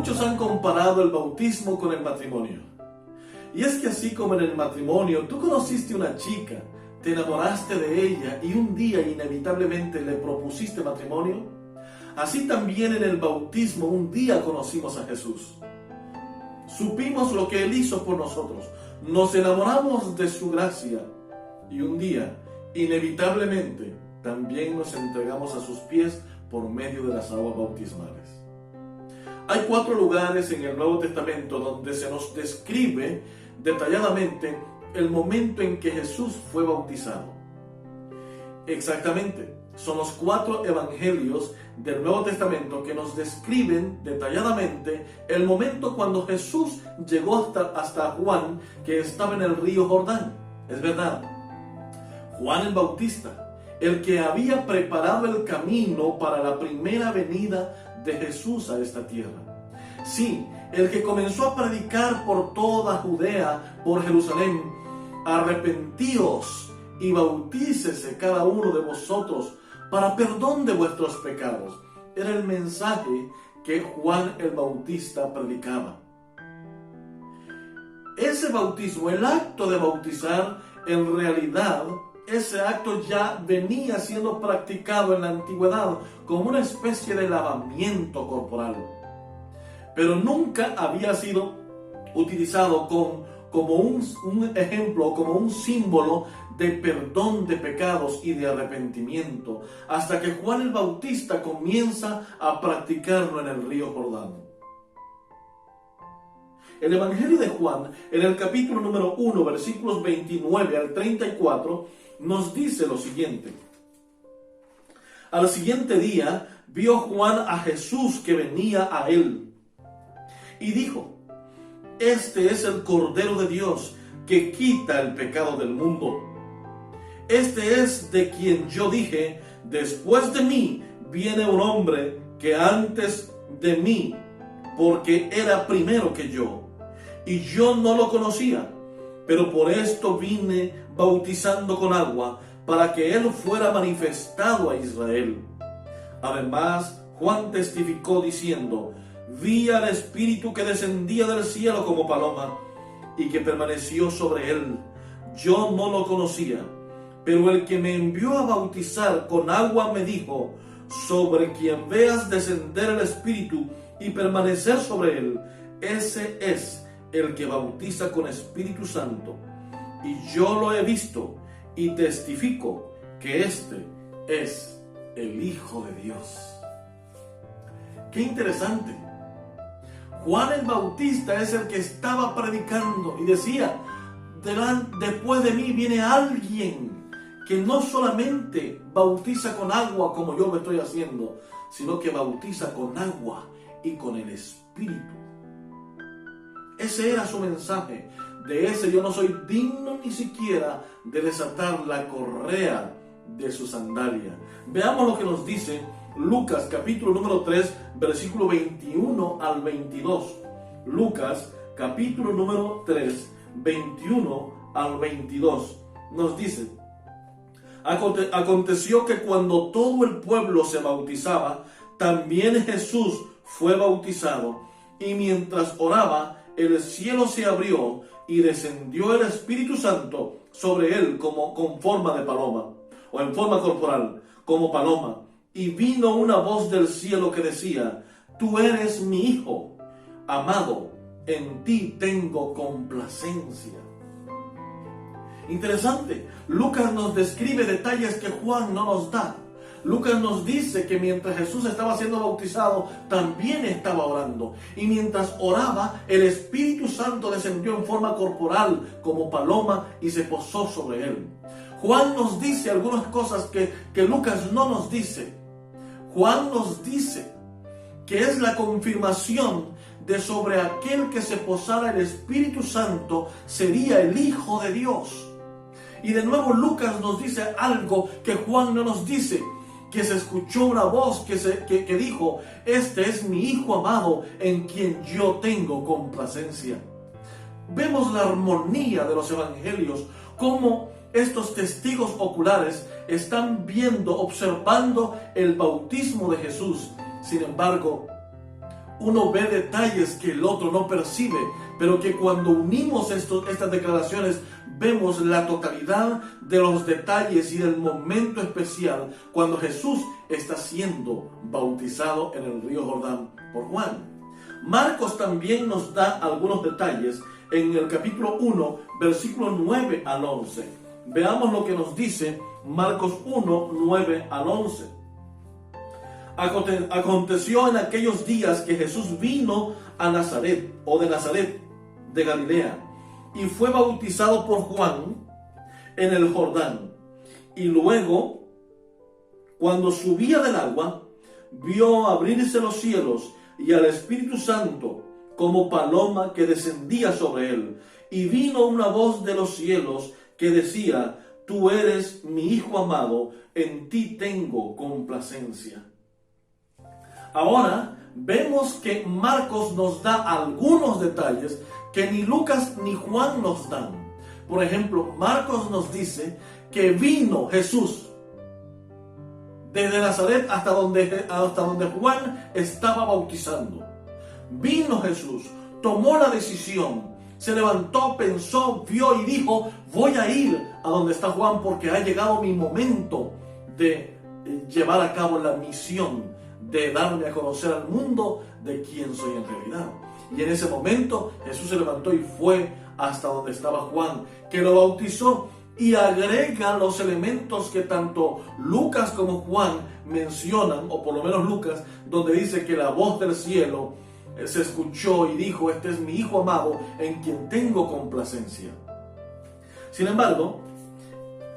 Muchos han comparado el bautismo con el matrimonio. Y es que así como en el matrimonio, tú conociste a una chica, te enamoraste de ella y un día inevitablemente le propusiste matrimonio, así también en el bautismo un día conocimos a Jesús. Supimos lo que Él hizo por nosotros, nos enamoramos de su gracia y un día, inevitablemente, también nos entregamos a sus pies por medio de las aguas bautismales. Hay 4 lugares en el Nuevo Testamento donde se nos describe detalladamente el momento en que Jesús fue bautizado. Exactamente, son los 4 evangelios del Nuevo Testamento que nos describen detalladamente el momento cuando Jesús llegó hasta Juan, que estaba en el río Jordán. Es verdad, Juan el Bautista, el que había preparado el camino para la primera venida de Jesús a esta tierra. Sí, el que comenzó a predicar por toda Judea, por Jerusalén: arrepentíos y bautícese cada uno de vosotros para perdón de vuestros pecados. Era el mensaje que Juan el Bautista predicaba. Ese bautismo, el acto de bautizar, en realidad, ese acto ya venía siendo practicado en la antigüedad como una especie de lavamiento corporal, pero nunca había sido utilizado como un ejemplo, como un símbolo de perdón de pecados y de arrepentimiento, hasta que Juan el Bautista comienza a practicarlo en el río Jordán. El Evangelio de Juan, en el capítulo número 1, versículos 29 al 34, nos dice lo siguiente: al siguiente día vio Juan a Jesús que venía a él y dijo: este es el Cordero de Dios que quita el pecado del mundo. Este es de quien yo dije: después de mí viene un hombre que antes de mí, porque era primero que yo, y yo no lo conocía, pero por esto vine bautizando con agua, para que él fuera manifestado a Israel. Además, Juan testificó diciendo: vi al Espíritu que descendía del cielo como paloma, y que permaneció sobre él. Yo no lo conocía, pero el que me envió a bautizar con agua me dijo: sobre quien veas descender el Espíritu y permanecer sobre él, ese es el que bautiza con Espíritu Santo. Y yo lo he visto y testifico que este es el Hijo de Dios. ¡Qué interesante! Juan el Bautista es el que estaba predicando y decía: después de mí viene alguien que no solamente bautiza con agua como yo lo estoy haciendo, sino que bautiza con agua y con el Espíritu. Ese era su mensaje. De ese yo no soy digno ni siquiera de desatar la correa de su sandalia. Veamos lo que nos dice Lucas capítulo número 3, versículo 21 al 22. Lucas capítulo número 3, 21 al 22. Nos dice: aconteció que cuando todo el pueblo se bautizaba, también Jesús fue bautizado, y mientras oraba, el cielo se abrió y descendió el Espíritu Santo sobre él con forma de paloma, o en forma corporal, como paloma. Y vino una voz del cielo que decía: tú eres mi Hijo amado, en ti tengo complacencia. Interesante, Lucas nos describe detalles que Juan no nos da. Lucas nos dice que mientras Jesús estaba siendo bautizado, también estaba orando. Y mientras oraba, el Espíritu Santo descendió en forma corporal como paloma y se posó sobre él. Juan nos dice algunas cosas que Lucas no nos dice. Juan nos dice que es la confirmación de sobre aquel que se posara el Espíritu Santo sería el Hijo de Dios. Y de nuevo Lucas nos dice algo que Juan no nos dice, que se escuchó una voz que dijo: este es mi Hijo amado, en quien yo tengo complacencia. Vemos la armonía de los evangelios, cómo estos testigos oculares están viendo, observando el bautismo de Jesús. Sin embargo, uno ve detalles que el otro no percibe, pero que cuando unimos estas declaraciones vemos la totalidad de los detalles y del momento especial cuando Jesús está siendo bautizado en el río Jordán por Juan. Marcos también nos da algunos detalles en el capítulo 1, versículos 9 al 11. Veamos lo que nos dice Marcos 1, 9 al 11. Aconteció en aquellos días que Jesús vino a Nazaret, o de Nazaret, de Galilea, y fue bautizado por Juan en el Jordán. Y luego, cuando subía del agua, vio abrirse los cielos y al Espíritu Santo como paloma que descendía sobre él. Y vino una voz de los cielos que decía: Tú eres mi Hijo amado, en ti tengo complacencia. Ahora vemos que Marcos nos da algunos detalles que ni Lucas ni Juan nos dan. Por ejemplo, Marcos nos dice que vino Jesús desde Nazaret hasta donde Juan estaba bautizando. Vino Jesús, tomó la decisión, se levantó, pensó, vio y dijo: voy a ir a donde está Juan porque ha llegado mi momento de llevar a cabo la misión de darme a conocer al mundo de quién soy en realidad. Y en ese momento Jesús se levantó y fue hasta donde estaba Juan, que lo bautizó, y agrega los elementos que tanto Lucas como Juan mencionan, o por lo menos Lucas, donde dice que la voz del cielo se escuchó y dijo: este es mi Hijo amado, en quien tengo complacencia. Sin embargo,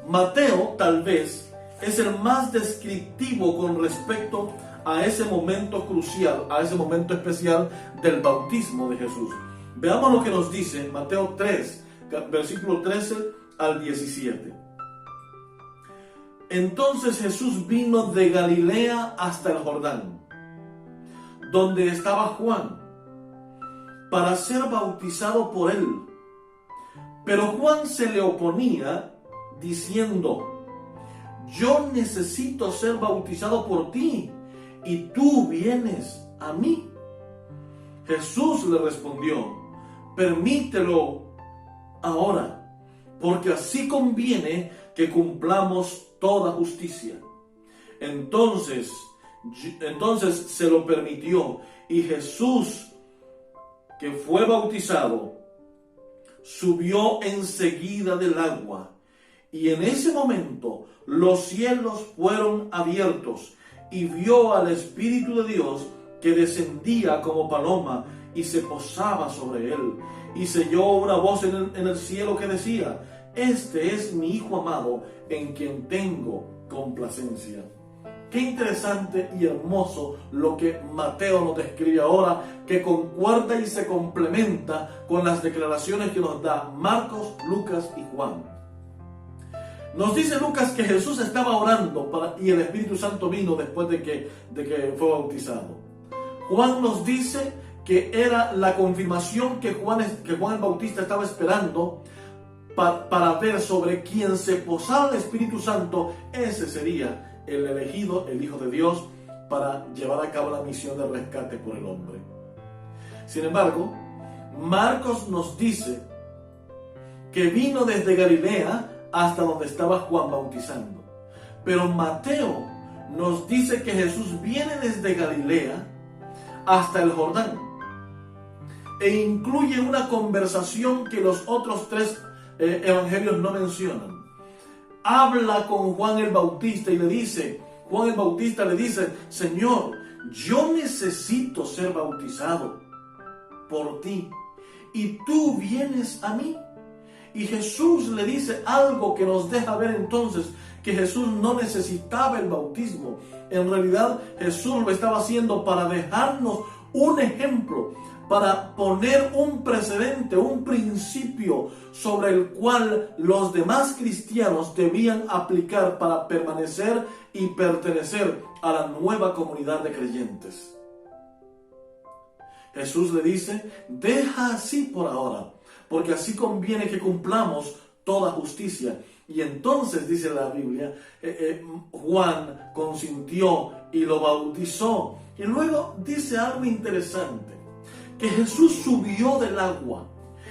Mateo tal vez es el más descriptivo con respecto a ese momento crucial, a ese momento especial del bautismo de Jesús. Veamos lo que nos dice Mateo 3, versículo 13 al 17. Entonces Jesús vino de Galilea hasta el Jordán, donde estaba Juan, para ser bautizado por él. Pero Juan se le oponía, diciendo: yo necesito ser bautizado por ti, y tú vienes a mí. Jesús le respondió: permítelo ahora, porque así conviene que cumplamos toda justicia. Entonces se lo permitió, y Jesús, que fue bautizado, subió enseguida del agua, y en ese momento los cielos fueron abiertos, y vio al Espíritu de Dios que descendía como paloma y se posaba sobre él. Y se oyó una voz en el cielo que decía: este es mi Hijo amado, en quien tengo complacencia. Qué interesante y hermoso lo que Mateo nos describe ahora, que concuerda y se complementa con las declaraciones que nos da Marcos, Lucas y Juan. Nos dice Lucas que Jesús estaba orando y el Espíritu Santo vino después de que fue bautizado. Juan nos dice que era la confirmación que Juan el Bautista estaba esperando para ver sobre quien se posara el Espíritu Santo. Ese sería el elegido, el Hijo de Dios, para llevar a cabo la misión de rescate por el hombre. Sin embargo, Marcos nos dice que vino desde Galilea hasta donde estaba Juan bautizando. Pero Mateo nos dice que Jesús viene desde Galilea hasta el Jordán, e incluye una conversación que los otros tres evangelios no mencionan. Habla con Juan el Bautista y Juan el Bautista le dice: Señor, yo necesito ser bautizado por ti, y tú vienes a mí. Y Jesús le dice algo que nos deja ver entonces que Jesús no necesitaba el bautismo. En realidad Jesús lo estaba haciendo para dejarnos un ejemplo, para poner un precedente, un principio sobre el cual los demás cristianos debían aplicar para permanecer y pertenecer a la nueva comunidad de creyentes. Jesús le dice: deja así por ahora, porque así conviene que cumplamos toda justicia. Y entonces dice la Biblia, Juan consintió y lo bautizó. Y luego dice algo interesante, que Jesús subió del agua.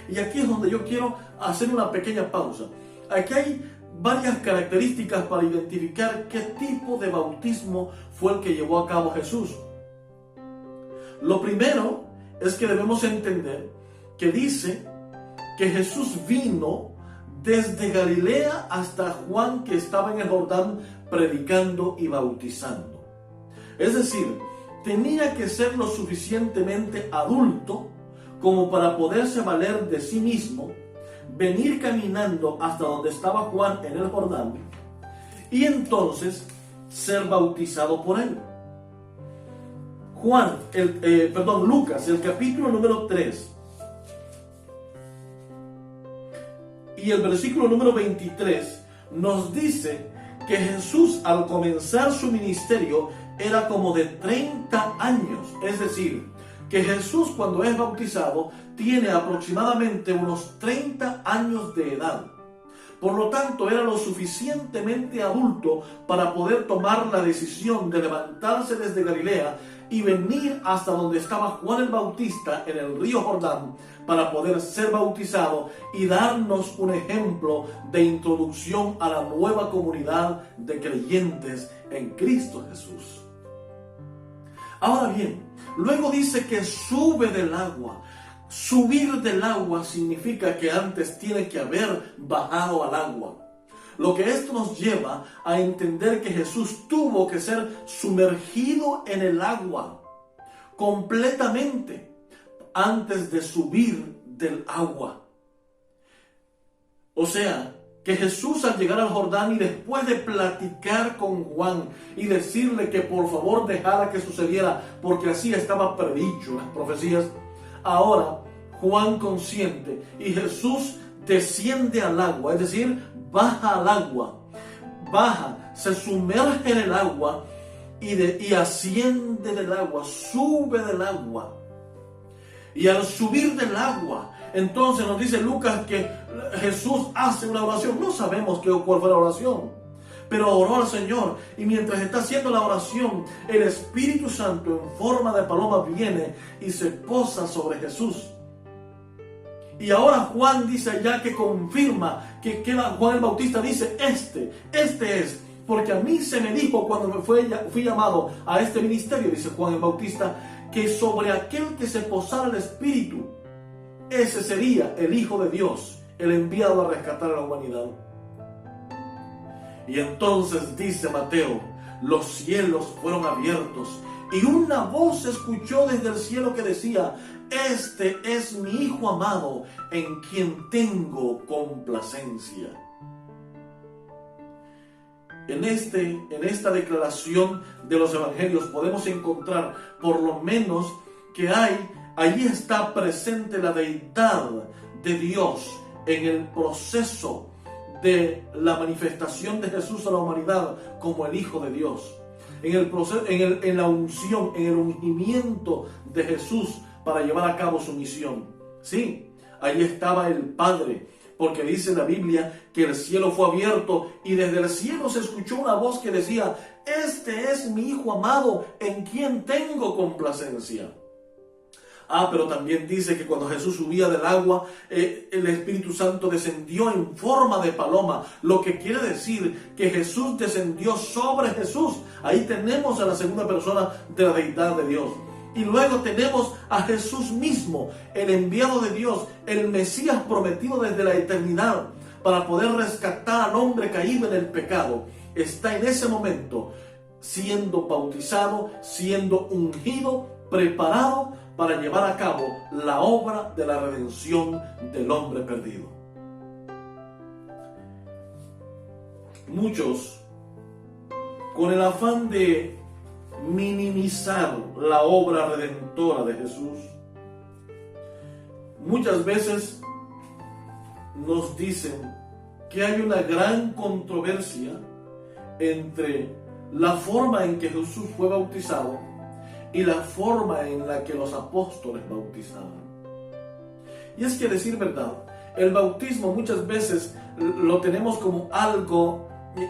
Y aquí es donde yo quiero hacer una pequeña pausa. Aquí hay varias características para identificar qué tipo de bautismo fue el que llevó a cabo Jesús. Lo primero es que debemos entender que dice que Jesús vino desde Galilea hasta Juan, que estaba en el Jordán predicando y bautizando. Es decir, tenía que ser lo suficientemente adulto como para poderse valer de sí mismo, venir caminando hasta donde estaba Juan en el Jordán y entonces ser bautizado por él. Lucas, el capítulo número 3 y el versículo número 23 nos dice que Jesús, al comenzar su ministerio, era como de 30 años. Es decir, que Jesús, cuando es bautizado, tiene aproximadamente unos 30 años de edad. Por lo tanto, era lo suficientemente adulto para poder tomar la decisión de levantarse desde Galilea y venir hasta donde estaba Juan el Bautista en el río Jordán para poder ser bautizado y darnos un ejemplo de introducción a la nueva comunidad de creyentes en Cristo Jesús. Ahora bien, luego dice que sube del agua. Subir del agua significa que antes tiene que haber bajado al agua. Lo que esto nos lleva a entender que Jesús tuvo que ser sumergido en el agua completamente antes de subir del agua. O sea, que Jesús, al llegar al Jordán y después de platicar con Juan y decirle que por favor dejara que sucediera porque así estaba predicho en las profecías, ahora Juan consiente y Jesús desciende al agua, es decir, baja al agua, se sumerge en el agua y asciende del agua, sube del agua. Y al subir del agua, entonces nos dice Lucas que Jesús hace una oración. No sabemos cuál fue la oración, pero oró al Señor. Y mientras está haciendo la oración, el Espíritu Santo en forma de paloma viene y se posa sobre Jesús. Y ahora Juan dice allá que confirma que Juan el Bautista dice, este es, porque a mí se me dijo cuando fui llamado a este ministerio, dice Juan el Bautista, que sobre aquel que se posara el Espíritu, ese sería el Hijo de Dios, el enviado a rescatar a la humanidad. Y entonces dice Mateo, los cielos fueron abiertos y una voz se escuchó desde el cielo que decía, este es mi Hijo amado, en quien tengo complacencia. En esta declaración de los evangelios podemos encontrar por lo menos que allí está presente la deidad de Dios en el proceso de la manifestación de Jesús a la humanidad como el Hijo de Dios. En la unción, en el ungimiento de Jesús para llevar a cabo su misión. Sí, allí estaba el Padre, porque dice la Biblia que el cielo fue abierto y desde el cielo se escuchó una voz que decía, este es mi Hijo amado, en quien tengo complacencia. Pero también dice que cuando Jesús subía del agua, el Espíritu Santo descendió en forma de paloma, lo que quiere decir que Jesús descendió sobre Jesús. Ahí tenemos a la segunda persona de la deidad de Dios. Y luego tenemos a Jesús mismo, el enviado de Dios, el Mesías prometido desde la eternidad para poder rescatar al hombre caído en el pecado. Está en ese momento siendo bautizado, siendo ungido, preparado para llevar a cabo la obra de la redención del hombre perdido. Muchos, con el afán de minimizar la obra redentora de Jesús, muchas veces nos dicen que hay una gran controversia entre la forma en que Jesús fue bautizado y la forma en la que los apóstoles bautizaban. Y es que, decir verdad, el bautismo muchas veces lo tenemos como algo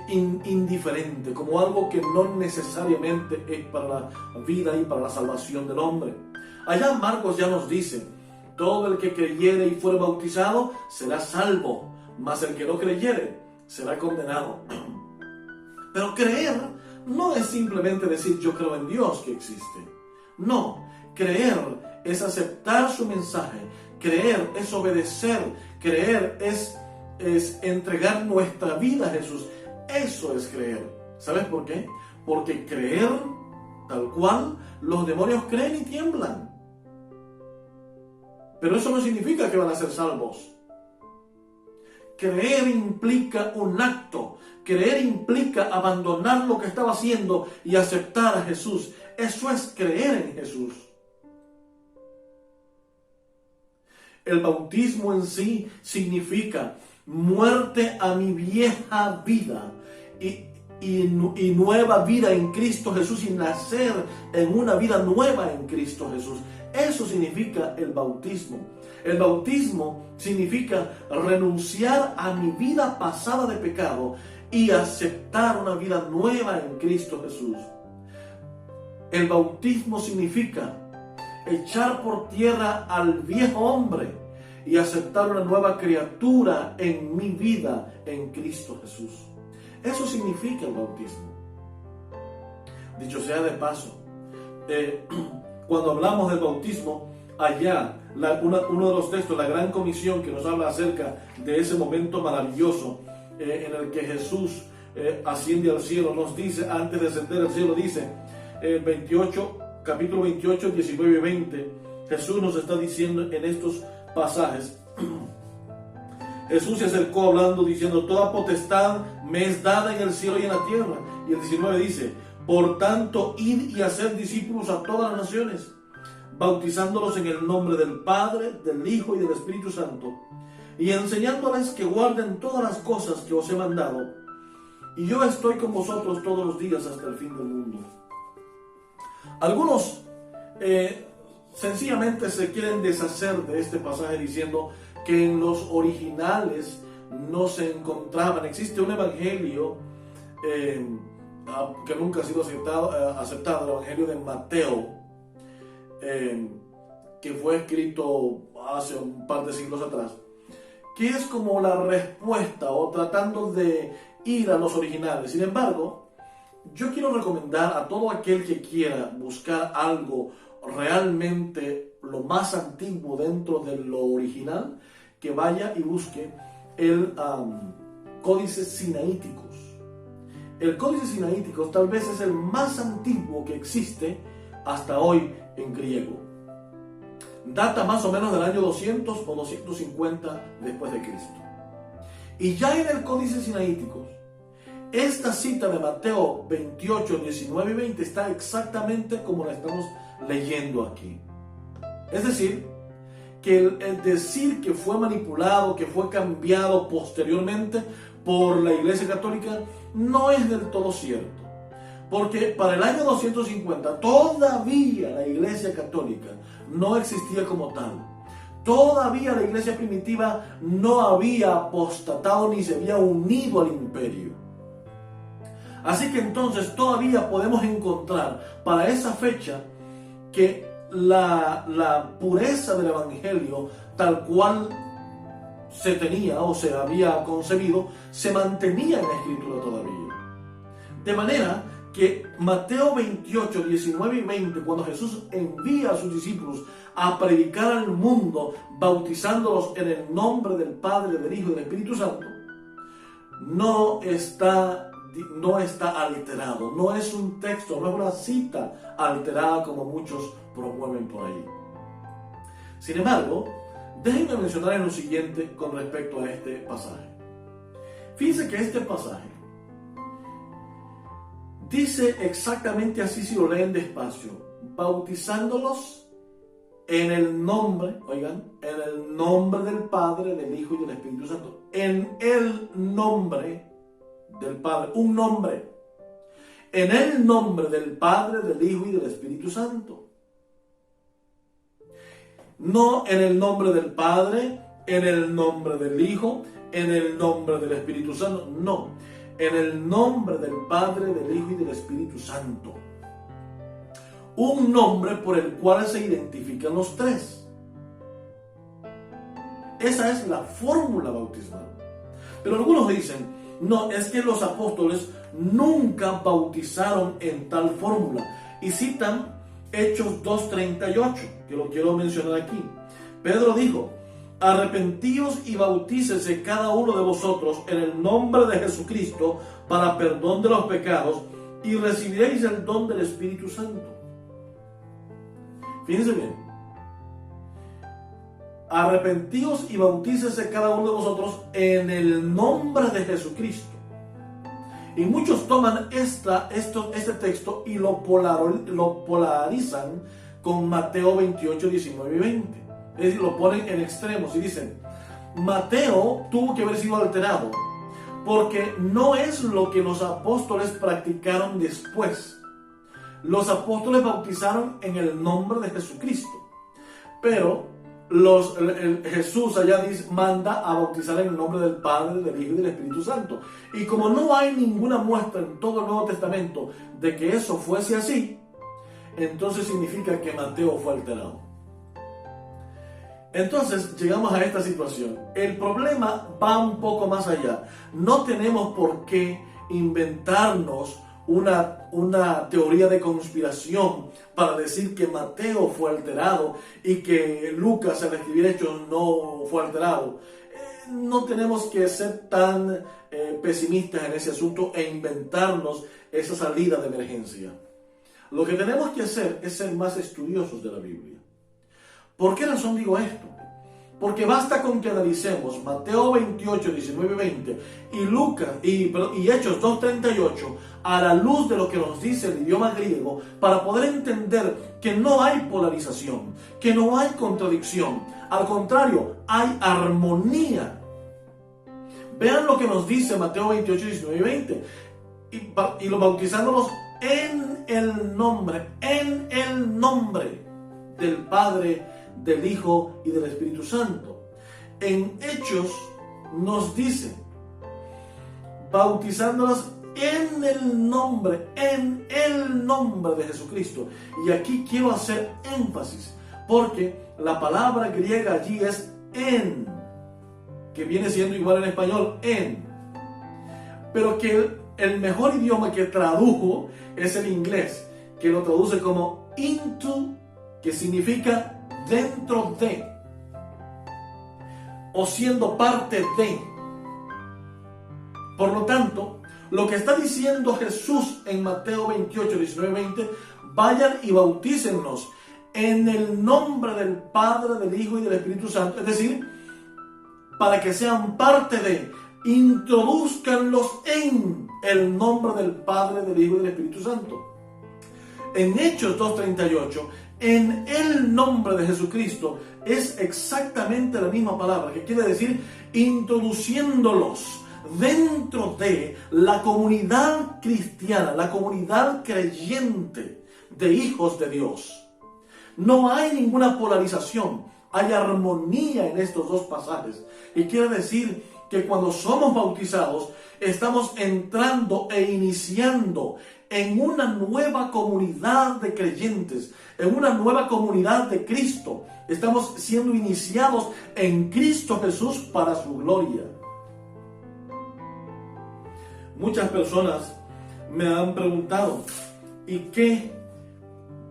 indiferente, como algo que no necesariamente es para la vida y para la salvación del hombre. Allá Marcos ya nos dice: todo el que creyere y fuere bautizado será salvo, mas el que no creyere será condenado. Pero creer no es simplemente decir yo creo en Dios que existe. No, creer es aceptar su mensaje, creer es obedecer, creer es entregar nuestra vida a Jesús. Eso es creer. ¿Sabes por qué? Porque creer, tal cual, los demonios creen y tiemblan. Pero eso no significa que van a ser salvos. Creer implica un acto. Creer implica abandonar lo que estaba haciendo y aceptar a Jesús. Eso es creer en Jesús. El bautismo en sí significa muerte a mi vieja vida y nueva vida en Cristo Jesús, y nacer en una vida nueva en Cristo Jesús. Eso significa el bautismo. El bautismo significa renunciar a mi vida pasada de pecado y aceptar una vida nueva en Cristo Jesús. El bautismo significa echar por tierra al viejo hombre y aceptar una nueva criatura en mi vida en Cristo Jesús. Eso significa el bautismo. Dicho sea de paso, cuando hablamos del bautismo, allá, uno de los textos, la Gran Comisión, que nos habla acerca de ese momento maravilloso en el que Jesús asciende al cielo, nos dice, antes de ascender al cielo, dice, capítulo 28, 19 y 20, Jesús nos está diciendo en estos pasajes, Jesús se acercó hablando, diciendo: toda potestad me es dada en el cielo y en la tierra. Y el 19 dice: por tanto, id y haced discípulos a todas las naciones, bautizándolos en el nombre del Padre, del Hijo y del Espíritu Santo, y enseñándoles que guarden todas las cosas que os he mandado. Y yo estoy con vosotros todos los días hasta el fin del mundo. Algunos sencillamente se quieren deshacer de este pasaje diciendo que en los originales no se encontraban. Existe un evangelio que nunca ha sido aceptado, el evangelio de Mateo, que fue escrito hace un par de siglos atrás, que es como la respuesta o tratando de ir a los originales. Sin embargo, yo quiero recomendar a todo aquel que quiera buscar algo realmente lo más antiguo dentro de lo original, que vaya y busque el Códice Sinaíticos. El Códice Sinaíticos tal vez es el más antiguo que existe hasta hoy en griego. Data más o menos del año 200 o 250 después de Cristo. Y ya en el Códice Sinaíticos, esta cita de Mateo 28, 19 y 20 está exactamente como la estamos leyendo aquí. Es decir, que el decir que fue manipulado, que fue cambiado posteriormente por la Iglesia Católica, no es del todo cierto. Porque para el año 250 todavía la Iglesia Católica no existía como tal. Todavía la Iglesia primitiva no había apostatado ni se había unido al imperio. Así que entonces todavía podemos encontrar para esa fecha que la pureza del Evangelio tal cual se tenía o se había concebido, se mantenía en la Escritura todavía. De manera que Mateo 28, 19 y 20, cuando Jesús envía a sus discípulos a predicar al mundo, bautizándolos en el nombre del Padre, del Hijo y del Espíritu Santo, no está alterado, no es un texto, no es una cita alterada como muchos promueven por ahí. Sin embargo, déjenme mencionar en lo siguiente con respecto a este pasaje. Fíjense que este pasaje dice exactamente así, si lo leen despacio: bautizándolos en el nombre, oigan, en el nombre del Padre, del Hijo y del Espíritu Santo. En el nombre del Padre, un nombre. En el nombre del Padre, del Hijo y del Espíritu Santo. No en el nombre del Padre, en el nombre del Hijo, en el nombre del Espíritu Santo. No. en el nombre del Padre, del Hijo y del Espíritu Santo. Un nombre por el cual se identifican los tres. Esa es la fórmula bautismal. Pero algunos dicen, no, es que los apóstoles nunca bautizaron en tal fórmula. Y citan Hechos 2:38, que lo quiero mencionar aquí. Pedro dijo, arrepentíos y bautícese cada uno de vosotros en el nombre de Jesucristo para perdón de los pecados y recibiréis el don del Espíritu Santo. Fíjense bien. Arrepentíos y bautícese cada uno de vosotros en el nombre de Jesucristo. Y muchos toman este texto y lo polarizan con Mateo 28, 19 y 20. Es decir, lo ponen en extremos y dicen, Mateo tuvo que haber sido alterado porque no es lo que los apóstoles practicaron después. Los apóstoles bautizaron en el nombre de Jesucristo, pero Jesús allá manda a bautizar en el nombre del Padre, del Hijo y del Espíritu Santo. Y como no hay ninguna muestra en todo el Nuevo Testamento de que eso fuese así, entonces significa que Mateo fue alterado. Entonces llegamos a esta situación. El problema va un poco más allá. No tenemos por qué inventarnos una teoría de conspiración para decir que Mateo fue alterado y que Lucas al escribir Hechos no fue alterado. No tenemos que ser tan pesimistas en ese asunto e inventarnos esa salida de emergencia. Lo que tenemos que hacer es ser más estudiosos de la Biblia. ¿Por qué razón digo esto? Porque basta con que analicemos Mateo 28, 19 y 20 y Hechos 2:38 a la luz de lo que nos dice el idioma griego para poder entender que no hay polarización, que no hay contradicción. Al contrario, hay armonía. Vean lo que nos dice Mateo 28, 19 y 20. Y lo bautizándolos en el nombre del Padre, del Hijo y del Espíritu Santo. En Hechos nos dice, bautizándolas en el nombre de Jesucristo. Y aquí quiero hacer énfasis, porque la palabra griega allí es en, que viene siendo igual en español, en. Pero que el mejor idioma que tradujo es el inglés, que lo traduce como into, que significa dentro de, o siendo parte de. Por lo tanto, lo que está diciendo Jesús en Mateo 28, 19, 20, vayan y bautícennos en el nombre del Padre, del Hijo y del Espíritu Santo. Es decir, para que sean parte de, introduzcanlos en el nombre del Padre, del Hijo y del Espíritu Santo. En Hechos 2:38, en el nombre de Jesucristo, es exactamente la misma palabra, que quiere decir introduciéndolos dentro de la comunidad cristiana, la comunidad creyente de hijos de Dios. No hay ninguna polarización, hay armonía en estos dos pasajes. Y quiere decir que cuando somos bautizados, estamos entrando e iniciando en una nueva comunidad de creyentes, en una nueva comunidad de Cristo. Estamos siendo iniciados en Cristo Jesús para su gloria. Muchas personas me han preguntado, ¿y qué?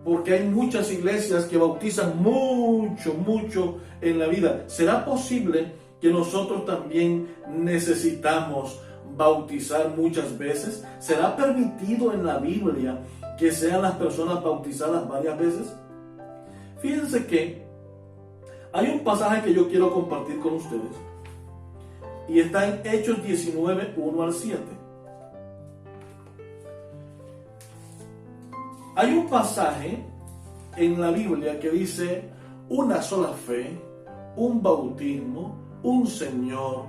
Porque hay muchas iglesias que bautizan mucho en la vida. ¿Será posible que nosotros también necesitamos bautizar muchas veces? ¿Será permitido en la Biblia que sean las personas bautizadas varias veces? Fíjense que hay un pasaje que yo quiero compartir con ustedes y está en Hechos 19, 1 al 7. Hay un pasaje en la Biblia que dice una sola fe, un bautismo, un Señor.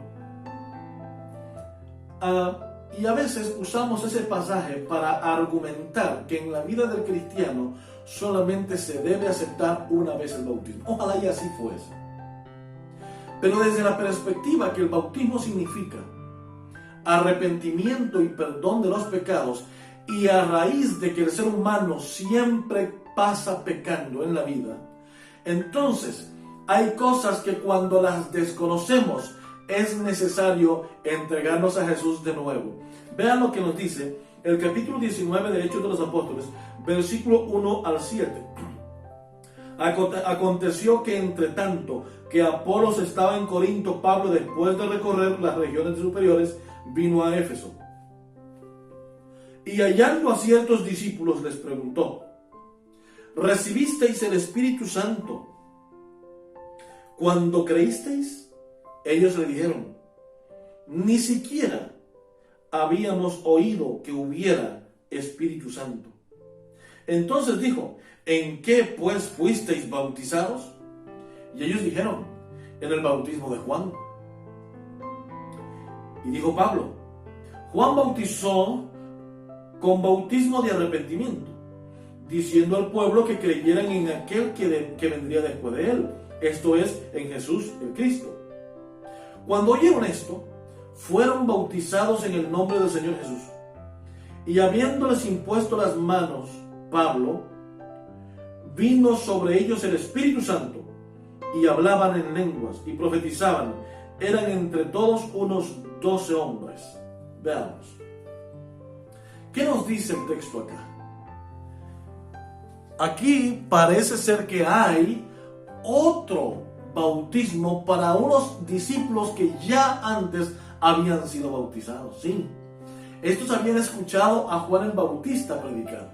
Y a veces usamos ese pasaje para argumentar que en la vida del cristiano solamente se debe aceptar una vez el bautismo. Ojalá y así fuese. Pero desde la perspectiva que el bautismo significa arrepentimiento y perdón de los pecados, y a raíz de que el ser humano siempre pasa pecando en la vida, entonces hay cosas que cuando las desconocemos es necesario entregarnos a Jesús de nuevo. Vean lo que nos dice el capítulo 19 de Hechos de los Apóstoles, versículo 1 al 7. Aconteció que entre tanto que Apolos estaba en Corinto, Pablo, después de recorrer las regiones superiores, vino a Éfeso. Y hallando a ciertos discípulos les preguntó: ¿recibisteis el Espíritu Santo cuando creísteis? Ellos le dijeron: ni siquiera habíamos oído que hubiera Espíritu Santo. Entonces dijo: ¿en qué pues fuisteis bautizados? Y ellos dijeron: en el bautismo de Juan. Y dijo Pablo: Juan bautizó con bautismo de arrepentimiento, diciendo al pueblo que creyeran en aquel que vendría después de él, esto es, en Jesús el Cristo. Cuando oyeron esto, fueron bautizados en el nombre del Señor Jesús. Y habiéndoles impuesto las manos, Pablo, vino sobre ellos el Espíritu Santo, y hablaban en lenguas, y profetizaban. Eran entre todos unos 12 hombres. Veamos. ¿Qué nos dice el texto acá? Aquí parece ser que hay otro bautismo para unos discípulos que ya antes habían sido bautizados. Sí, estos habían escuchado a Juan el Bautista predicar.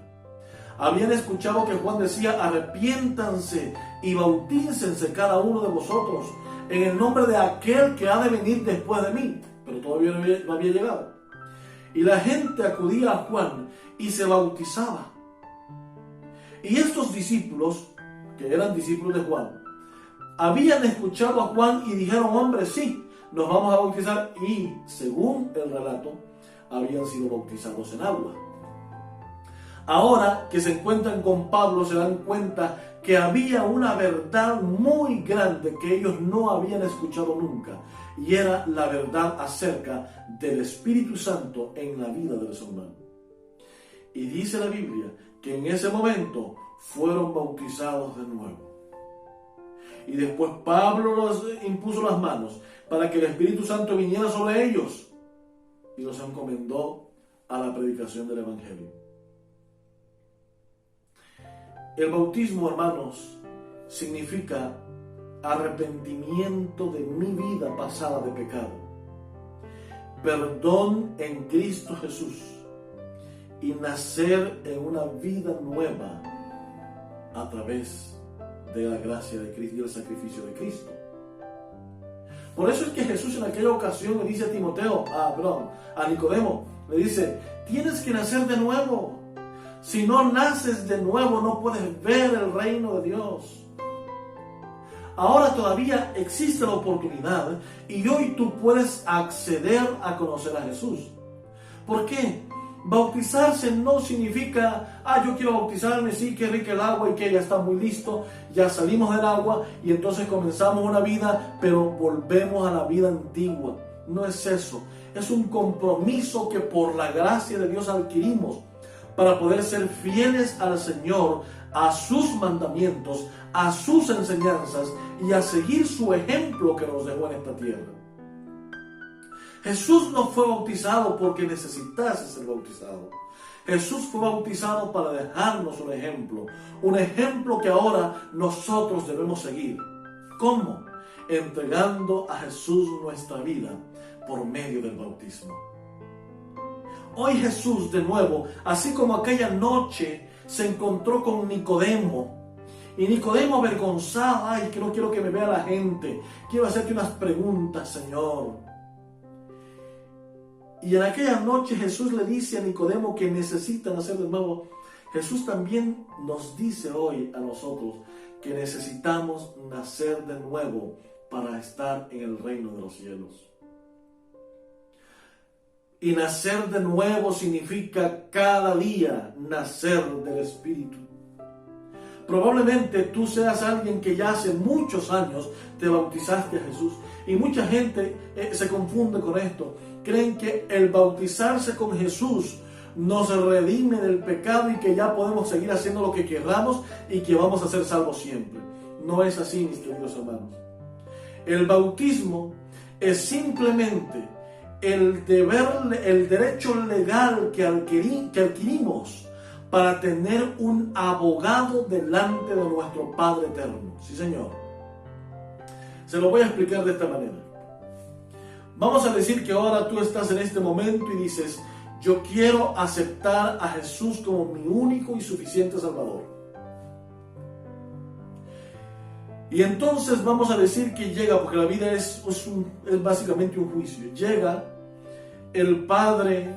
Habían escuchado que Juan decía: arrepiéntanse y bautícense cada uno de vosotros en el nombre de aquel que ha de venir después de mí. Pero todavía no había llegado. Y la gente acudía a Juan y se bautizaba. Y estos discípulos, que eran discípulos de Juan, habían escuchado a Juan y dijeron: hombre, sí, nos vamos a bautizar. Y según el relato, habían sido bautizados en agua. Ahora que se encuentran con Pablo, se dan cuenta que había una verdad muy grande que ellos no habían escuchado nunca, y era la verdad acerca del Espíritu Santo en la vida del ser humano. Y dice la Biblia que en ese momento fueron bautizados de nuevo. Y después Pablo los impuso las manos para que el Espíritu Santo viniera sobre ellos y los encomendó a la predicación del Evangelio. El bautismo, hermanos, significa arrepentimiento de mi vida pasada de pecado, perdón en Cristo Jesús y nacer en una vida nueva a través de la gracia de Cristo y el sacrificio de Cristo. Por eso es que Jesús en aquella ocasión le dice a Nicodemo, le dice: tienes que nacer de nuevo. Si no naces de nuevo, no puedes ver el reino de Dios. Ahora todavía existe la oportunidad y hoy tú puedes acceder a conocer a Jesús. ¿Por qué? Bautizarse no significa: yo quiero bautizarme, sí, qué rica el agua y que ya está muy listo, ya salimos del agua y entonces comenzamos una vida, pero volvemos a la vida antigua. No es eso. Es un compromiso que por la gracia de Dios adquirimos para poder ser fieles al Señor, a sus mandamientos, a sus enseñanzas y a seguir su ejemplo que nos dejó en esta tierra. Jesús no fue bautizado porque necesitase ser bautizado. Jesús fue bautizado para dejarnos un ejemplo que ahora nosotros debemos seguir. ¿Cómo? Entregando a Jesús nuestra vida por medio del bautismo. Hoy Jesús de nuevo, así como aquella noche, se encontró con Nicodemo. Y Nicodemo avergonzado: que no quiero que me vea la gente, quiero hacerte unas preguntas, Señor. Y en aquella noche Jesús le dice a Nicodemo que necesita nacer de nuevo. Jesús también nos dice hoy a nosotros que necesitamos nacer de nuevo para estar en el reino de los cielos. Y nacer de nuevo significa cada día nacer del Espíritu. Probablemente tú seas alguien que ya hace muchos años te bautizaste a Jesús. Y mucha gente se confunde con esto. Creen que el bautizarse con Jesús nos redime del pecado y que ya podemos seguir haciendo lo que queramos y que vamos a ser salvos siempre. No es así, mis queridos hermanos. El bautismo es simplemente el derecho legal que adquirimos para tener un abogado delante de nuestro Padre eterno. Sí, Señor. Se lo voy a explicar de esta manera. Vamos a decir que ahora tú estás en este momento y dices: yo quiero aceptar a Jesús como mi único y suficiente Salvador. Y entonces vamos a decir que llega, porque la vida es básicamente un juicio. Llega el Padre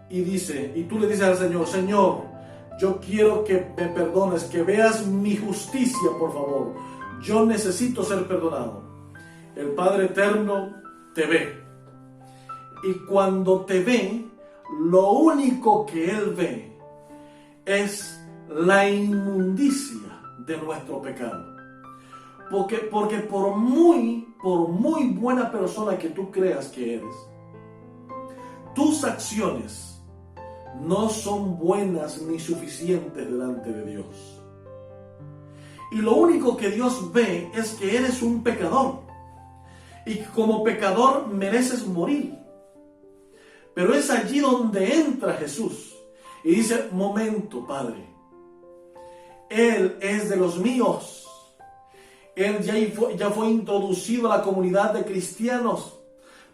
y dice, y tú le dices al Señor: Señor, yo quiero que me perdones, que veas mi justicia, por favor. Yo necesito ser perdonado. El Padre eterno te ve. Y cuando te ve, lo único que Él ve es la inmundicia de nuestro pecado. Porque por muy buena persona que tú creas que eres, tus acciones no son buenas ni suficientes delante de Dios. Y lo único que Dios ve es que eres un pecador. Y que como pecador mereces morir. Pero es allí donde entra Jesús y dice: momento, Padre, Él es de los míos. Él ya fue introducido a la comunidad de cristianos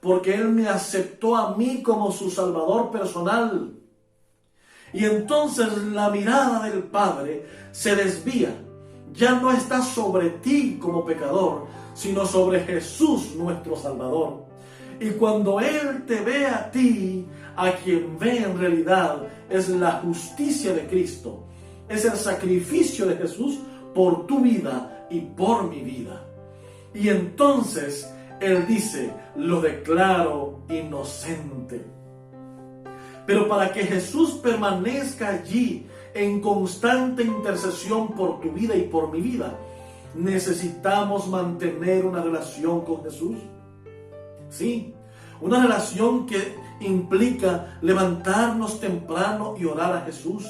porque Él me aceptó a mí como su Salvador personal. Y entonces la mirada del Padre se desvía. Ya no está sobre ti como pecador, sino sobre Jesús, nuestro Salvador. Y cuando Él te ve a ti, a quien ve en realidad es la justicia de Cristo. Es el sacrificio de Jesús por tu vida y por mi vida. Y entonces Él dice: lo declaro inocente. Pero para que Jesús permanezca allí en constante intercesión por tu vida y por mi vida, necesitamos mantener una relación con Jesús. Sí, una relación que implica levantarnos temprano y orar a Jesús.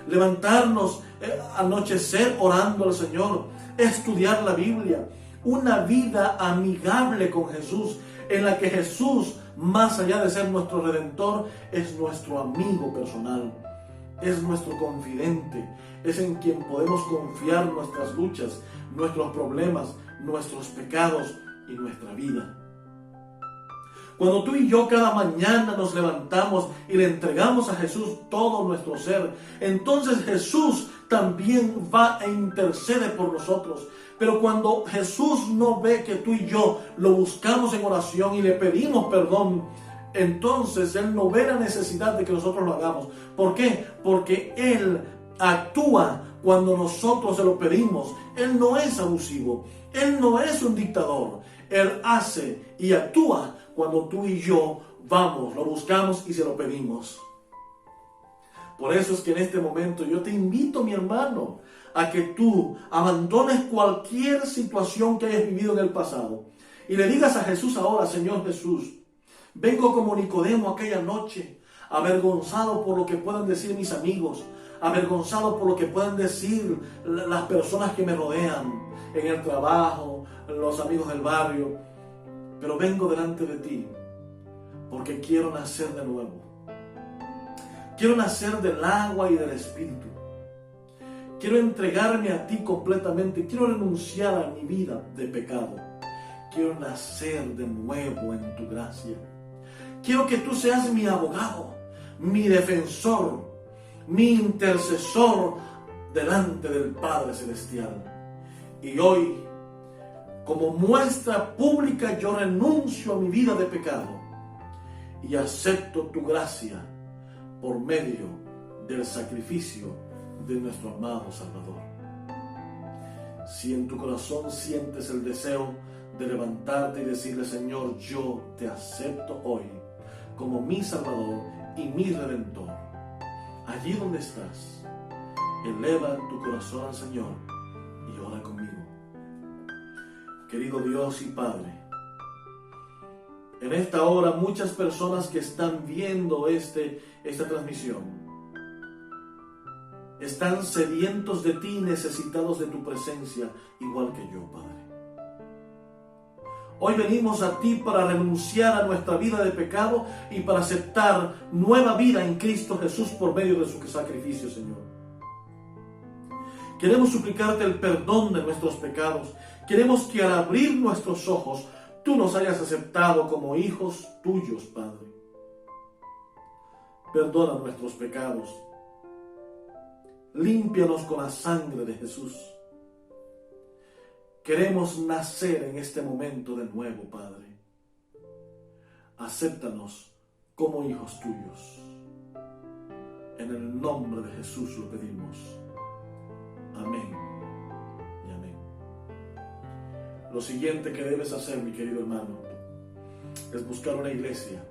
Levantarnos, anochecer orando al Señor, estudiar la Biblia. Una vida amigable con Jesús, en la que Jesús, más allá de ser nuestro Redentor, es nuestro amigo personal, es nuestro confidente, es en quien podemos confiar nuestras luchas, nuestros problemas, nuestros pecados y nuestra vida. Cuando tú y yo cada mañana nos levantamos y le entregamos a Jesús todo nuestro ser, entonces Jesús también va e intercede por nosotros. Pero cuando Jesús no ve que tú y yo lo buscamos en oración y le pedimos perdón, entonces Él no ve la necesidad de que nosotros lo hagamos. ¿Por qué? Porque Él actúa cuando nosotros se lo pedimos. Él no es abusivo, Él no es un dictador. Él hace y actúa cuando tú y yo vamos, lo buscamos y se lo pedimos. Por eso es que en este momento yo te invito, mi hermano, a que tú abandones cualquier situación que hayas vivido en el pasado y le digas a Jesús ahora: Señor Jesús, vengo como Nicodemo aquella noche, avergonzado por lo que puedan decir mis amigos, avergonzado por lo que puedan decir las personas que me rodean, en el trabajo, los amigos del barrio. Pero vengo delante de ti porque quiero nacer de nuevo. Quiero nacer del agua y del Espíritu. Quiero entregarme a ti completamente. Quiero renunciar a mi vida de pecado. Quiero nacer de nuevo en tu gracia. Quiero que tú seas mi abogado, mi defensor, mi intercesor delante del Padre Celestial. Y hoy, como muestra pública, yo renuncio a mi vida de pecado y acepto tu gracia por medio del sacrificio de nuestro amado Salvador. Si en tu corazón sientes el deseo de levantarte y decirle: Señor, yo te acepto hoy como mi Salvador y mi Redentor, allí donde estás, eleva tu corazón al Señor y ora conmigo. Querido Dios y Padre, en esta hora muchas personas que están viendo esta transmisión están sedientos de ti, necesitados de tu presencia, igual que yo, Padre. Hoy venimos a ti para renunciar a nuestra vida de pecado y para aceptar nueva vida en Cristo Jesús por medio de su sacrificio, Señor. Queremos suplicarte el perdón de nuestros pecados. Queremos que al abrir nuestros ojos, tú nos hayas aceptado como hijos tuyos, Padre. Perdona nuestros pecados. Límpianos con la sangre de Jesús. Queremos nacer en este momento de nuevo, Padre. Acéptanos como hijos tuyos. En el nombre de Jesús lo pedimos. Amén y amén. Lo siguiente que debes hacer, mi querido hermano, es buscar una iglesia.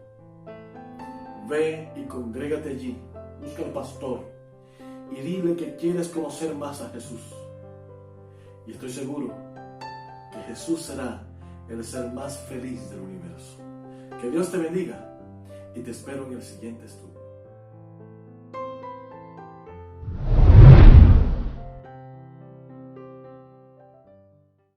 Ve y congrégate allí. Busca al pastor y dile que quieres conocer más a Jesús. Y estoy seguro que Jesús será el ser más feliz del universo. Que Dios te bendiga y te espero en el siguiente estudio.